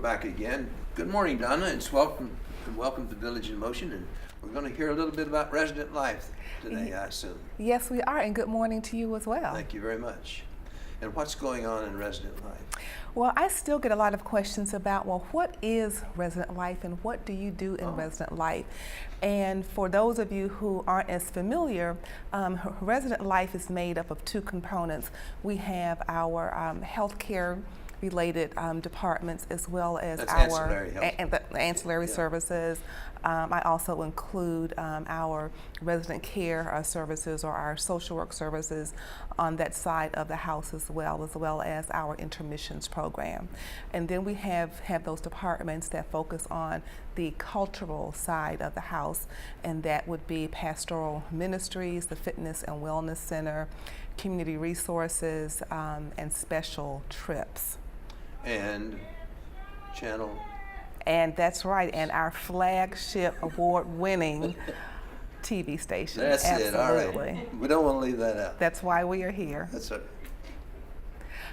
back again. Good morning, Donna. It's welcome to Village in Motion, and we're going to hear a little bit about resident life today, I assume. Yes, we are, and good morning to you as well. Thank you very much. And what's going on in resident life? Well, I still get a lot of questions about, well, what is resident life and what do you do in resident life? And for those of you who aren't as familiar, resident life is made up of two components. We have our healthcare related departments, as well as the ancillary services. I also include our resident care services or our social work services on that side of the house, as well as our Intermissions program. And then we have those departments that focus on the cultural side of the house, and that would be pastoral ministries, the fitness and wellness center, community resources, and special trips. And channel. And that's right, and our flagship award-winning TV station. That's Absolutely. It, all right. We don't want to leave that out. That's why we are here. That's it.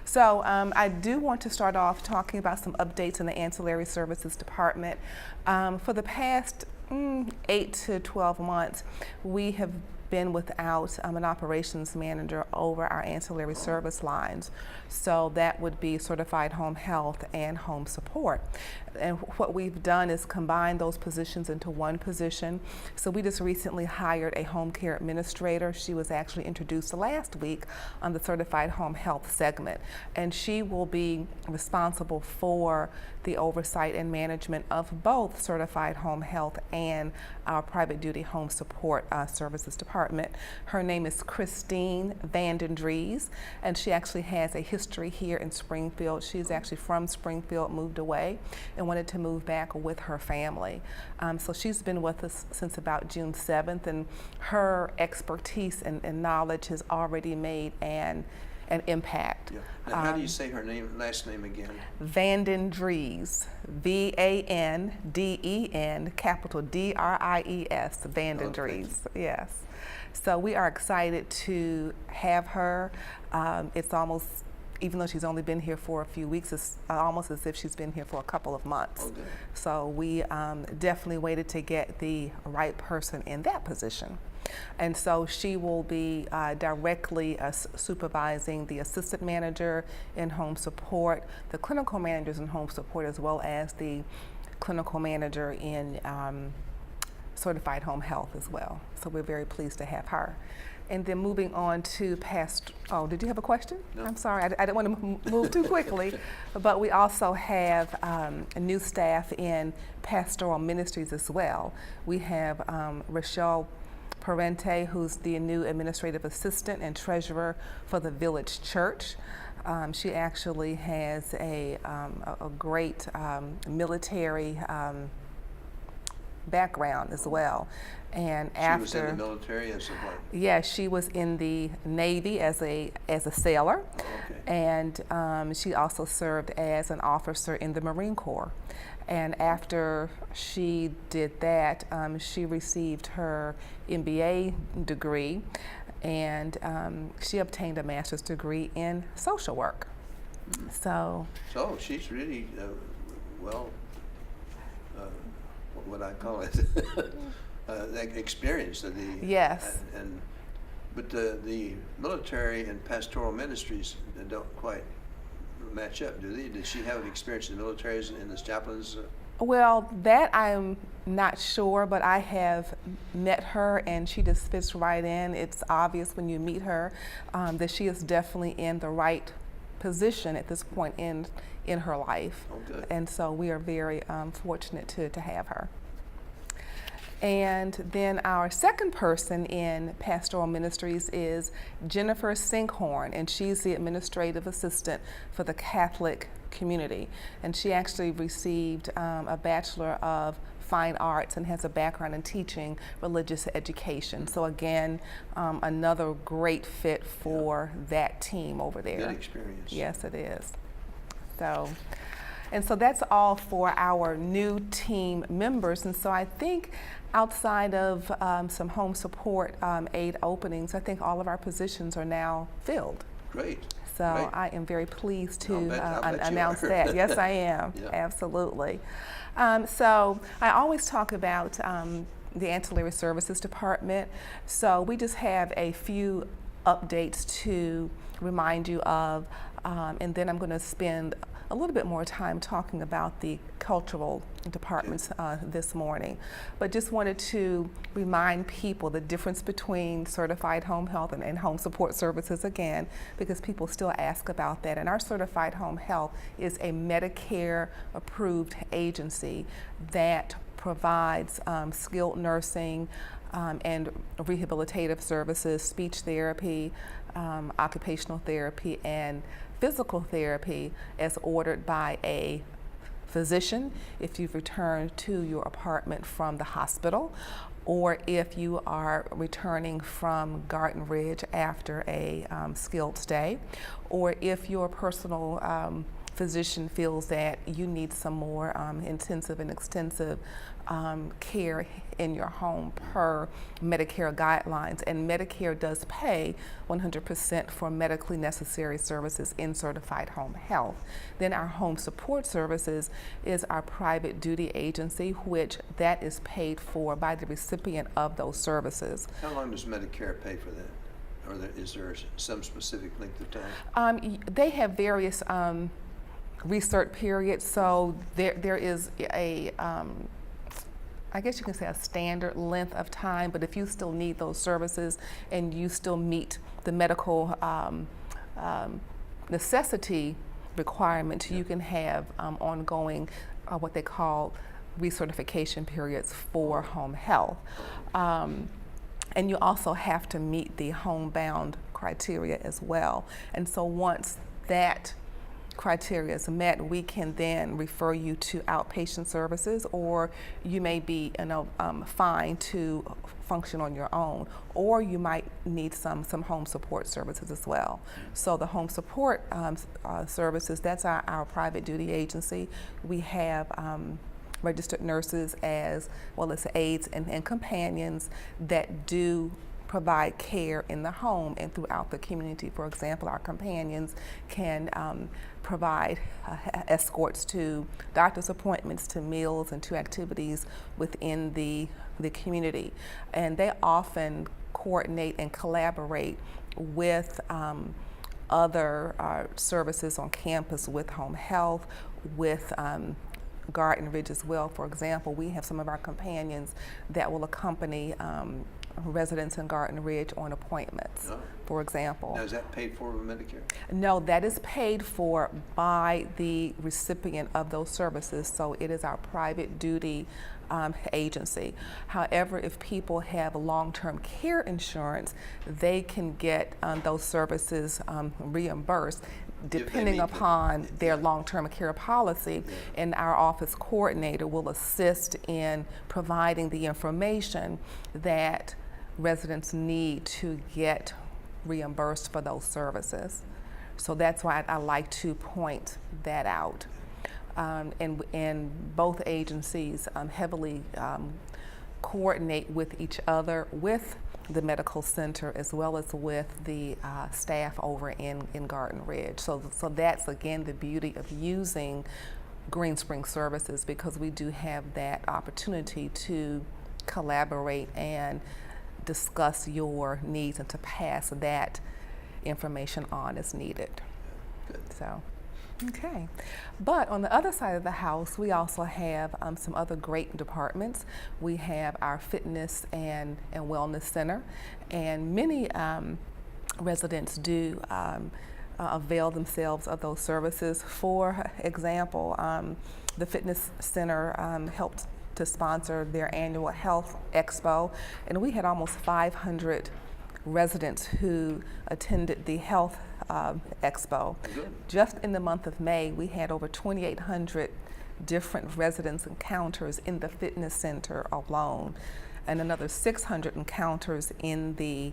So I do want to start off talking about some updates in the Ancillary Services Department. For the past 8 to 12 months, we have been without an operations manager over our ancillary service lines. So that would be certified home health and home support. And what we've done is combine those positions into one position. So we just recently hired a home care administrator. She was actually introduced last week on the certified home health segment. And she will be responsible for the oversight and management of both certified home health and our private duty home support services department. Her name is Christine Vandendries, and she actually has a history here in Springfield. She's actually from Springfield, moved away, and wanted to move back with her family. So she's been with us since about June 7th, and her expertise and knowledge has already made an impact. Yeah. Now, how do you say her last name again? Vandendries, V-A-N-D-E-N, capital D-R-I-E-S, Vandendries, yes. So we are excited to have her. It's almost, even though she's only been here for a few weeks, it's almost as if she's been here for a couple of months. Okay. So we definitely waited to get the right person in that position. And so she will be directly supervising the assistant manager in home support, the clinical managers in home support, as well as the clinical manager in certified home health as well. So we're very pleased to have her. And then moving on to did you have a question? No. I'm sorry, I didn't want to move too quickly. But we also have a new staff in pastoral ministries as well. We have Rochelle Parente, who's the new administrative assistant and treasurer for the Village Church. She actually has a great military background as well. And she was in the military as a what? Yeah, she was in the Navy as a sailor. Oh, okay. And she also served as an officer in the Marine Corps. And after she did that, she received her MBA degree, and she obtained a master's degree in social work. So she's really what would I call it? Experienced. Yes. But the military and pastoral ministries don't quite match up, do they? Did she have experience in the military and the chaplains? Well, that I'm not sure, but I have met her and she just fits right in. It's obvious when you meet her that she is definitely in the right position at this point in her life. Oh, good. And so we are very fortunate to have her. And then our second person in pastoral ministries is Jennifer Sinkhorn, and she's the administrative assistant for the Catholic community. And she actually received a Bachelor of Fine Arts and has a background in teaching religious education. So again, another great fit for that team over there. Good experience. Yes, it is. And so that's all for our new team members. And so I think outside of some home support aid openings, I think all of our positions are now filled. Great. So Great. I am very pleased I'll to bet you announce are. that. Yes, I am. Yeah. Absolutely. So I always talk about the Ancillary Services Department. So we just have a few updates to remind you of, and then I'm going to spend a little bit more time talking about the cultural departments this morning. But just wanted to remind people the difference between certified home health and home support services again, because people still ask about that. And our certified home health is a Medicare approved agency that provides skilled nursing and rehabilitative services, speech therapy, occupational therapy, and physical therapy as ordered by a physician if you've returned to your apartment from the hospital, or if you are returning from Garden Ridge after a skilled stay, or if your personal physician feels that you need some more intensive and extensive care in your home per Medicare guidelines. And Medicare does pay 100% for medically necessary services in certified home health. Then our home support services is our private duty agency, which that is paid for by the recipient of those services. How long does Medicare pay for that? Or is there some specific length of time? They have various research periods, so there is a I guess you can say a standard length of time, but if you still need those services and you still meet the medical necessity requirement, you can have ongoing what they call recertification periods for home health. And you also have to meet the homebound criteria as well. And so once that criteria is met, we can then refer you to outpatient services, or you may be fine to function on your own, or you might need some home support services as well. So the home support services, that's our private duty agency. We have registered nurses as well as aides and companions that do provide care in the home and throughout the community. For example, our companions can provide escorts to doctor's appointments, to meals, and to activities within the community. And they often coordinate and collaborate with other services on campus, with home health, with Garden Ridge as well. For example, we have some of our companions that will accompany residents in Garden Ridge on appointments, for example. Now, is that paid for with Medicare? No, that is paid for by the recipient of those services, so it is our private duty agency. However, if people have long-term care insurance, they can get those services reimbursed depending upon their long-term care policy, and our office coordinator will assist in providing the information that residents need to get reimbursed for those services. So that's why I like to point that out. And both agencies heavily coordinate with each other, with the medical center as well as with the staff over in Garden Ridge. So that's again the beauty of using Green Spring Services, because we do have that opportunity to collaborate and discuss your needs and to pass that information on as needed. Good. So. Okay, but on the other side of the house, we also have some other great departments. We have our fitness and wellness center, and many residents do avail themselves of those services. For example, the fitness center helped to sponsor their annual health expo, and we had almost 500 residents who attended the health expo. Good. Just in the month of May, we had over 2,800 different residents encounters in the fitness center alone, and another 600 encounters in the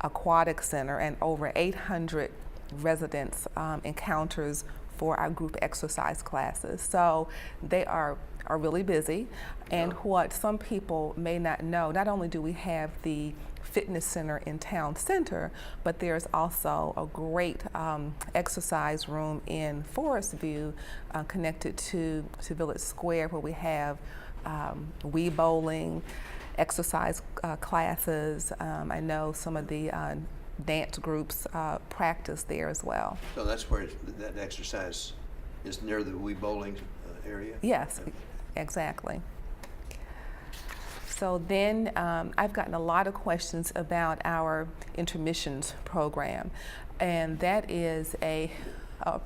aquatic center, and over 800 residents encounters for our group exercise classes. So they are really busy. And what some people may not know, not only do we have the fitness center in town center, but there's also a great exercise room in Forest View connected to Village Square, where we have Wii bowling, exercise classes. I know some of the dance groups practice there as well. So that's where that exercise is, near the Wii bowling area? Yes, exactly. So then I've gotten a lot of questions about our Intermissions program, and that is a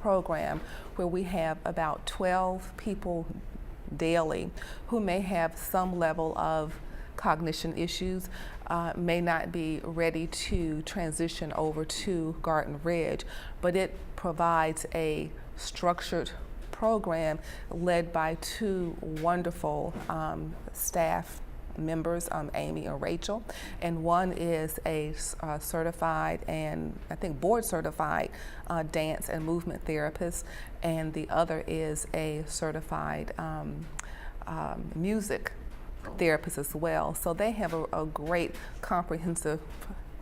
program where we have about 12 people daily who may have some level of cognition issues, may not be ready to transition over to Garden Ridge, but it provides a structured program led by two wonderful staff members, Amy and Rachel, and one is a certified and I think board certified dance and movement therapist, and the other is a certified music therapist as well. So they have a great comprehensive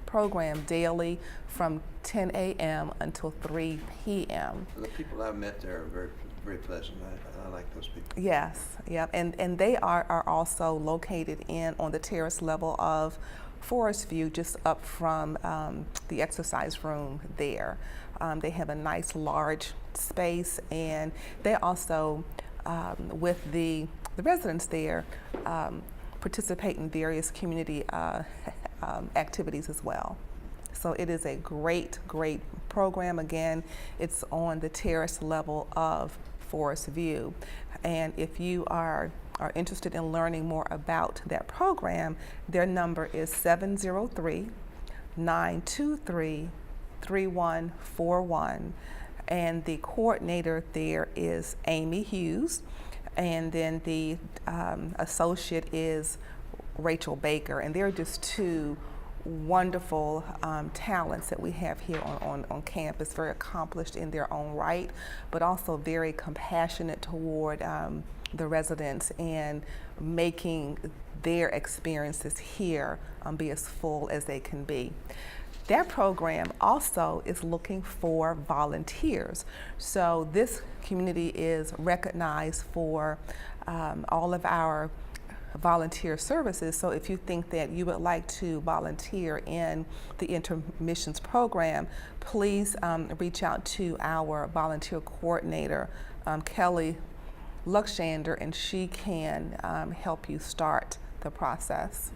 program daily from 10 a.m. until 3 p.m. The people I've met there are very, very pleasant. I like those people. Yes, yep, and they are also located on the terrace level of Forest View, just up from the exercise room there. They have a nice large space, and they also, with the residents there, participate in various community activities as well. So it is a great, great program. Again, it's on the terrace level of Forest View. And if you are interested in learning more about that program, their number is 703-923-3141. And the coordinator there is Amy Hughes. And then the associate is Rachel Baker. And they're just two wonderful talents that we have here on campus, very accomplished in their own right, but also very compassionate toward the residents and making their experiences here be as full as they can be. That program also is looking for volunteers. So this community is recognized for all of our volunteer services. So if you think that you would like to volunteer in the Intermissions program, please reach out to our volunteer coordinator, Kelly Luxander, and she can help you start the process.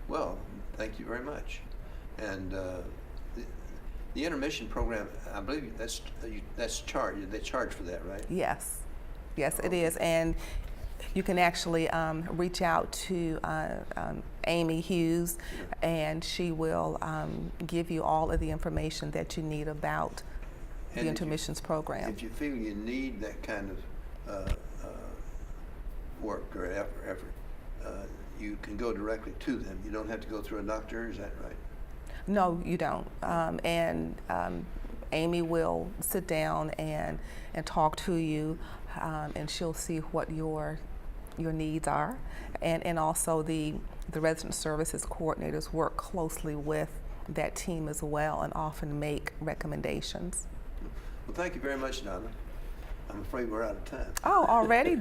Well, thank you very much. And the intermission program, I believe that's charged. They charge for that, right? Yes, yes, it is. And you can actually reach out to Amy Hughes, and she will give you all of the information that you need about the Intermissions program. If you feel you need that kind of work or effort, you can go directly to them. You don't have to go through a doctor, is that right? No, you don't. Amy will sit down and talk to you, and she'll see what your needs are, and also the resident services coordinators work closely with that team as well and often make recommendations. Well, thank you very much, Donna. I'm afraid we're out of time. Oh, already?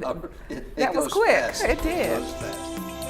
It That was goes quick. fast. It did. It goes fast.